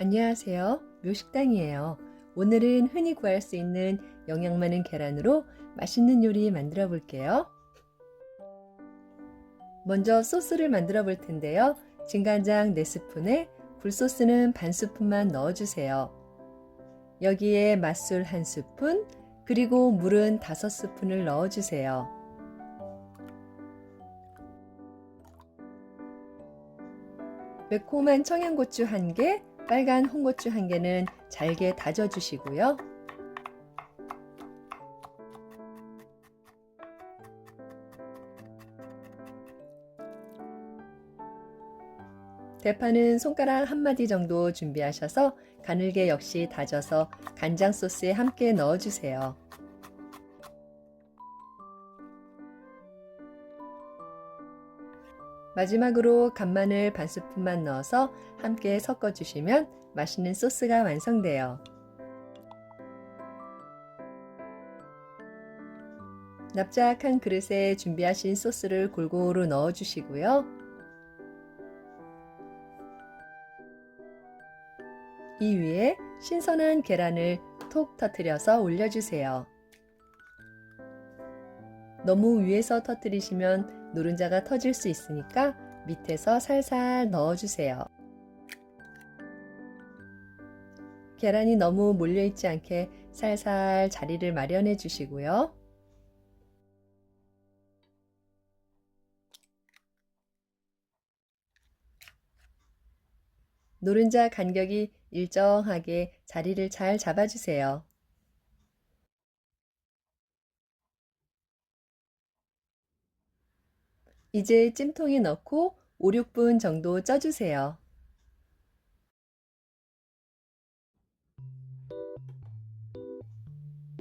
안녕하세요. 묘식당이에요. 오늘은 흔히 구할 수 있는 영양 많은 계란으로 맛있는 요리 만들어 볼게요. 먼저 소스를 만들어 볼 텐데요. 진간장 4스푼에 굴소스는 반스푼만 넣어주세요. 여기에 맛술 1스푼, 그리고 물은 5스푼을 넣어주세요. 매콤한 청양고추 1개, 빨간 홍고추 1개는 잘게 다져주시고요. 대파는 손가락 1마디 정도 준비하셔서 가늘게 역시 다져서 간장 소스에 함께 넣어주세요. 마지막으로 간마늘 반스푼만 넣어서 함께 섞어주시면 맛있는 소스가 완성돼요. 납작한 그릇에 준비하신 소스를 골고루 넣어주시고요. 이 위에 신선한 계란을 톡 터뜨려서 올려주세요. 너무 위에서 터뜨리시면 노른자가 터질 수 있으니까 밑에서 살살 넣어주세요. 계란이 너무 몰려있지 않게 살살 자리를 마련해 주시고요. 노른자 간격이 일정하게 자리를 잘 잡아주세요. 이제 찜통에 넣고 5, 6분 정도 쪄주세요.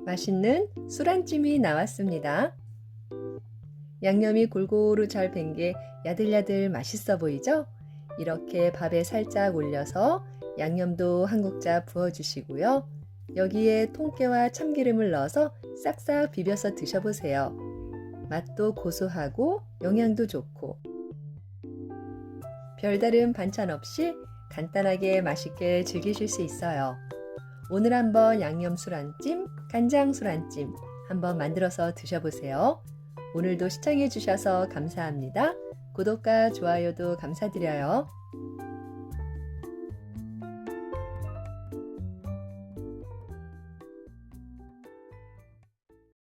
맛있는 술안찜이 나왔습니다. 양념이 골고루 잘 밴 게 야들야들 맛있어 보이죠? 이렇게 밥에 살짝 올려서 양념도 한 국자 부어주시고요. 여기에 통깨와 참기름을 넣어서 싹싹 비벼서 드셔보세요. 맛도 고소하고 영양도 좋고 별다른 반찬 없이 간단하게 맛있게 즐기실 수 있어요. 오늘 한번 양념 술안찜, 간장 술안찜 한번 만들어서 드셔보세요. 오늘도 시청해 주셔서 감사합니다. 구독과 좋아요도 감사드려요.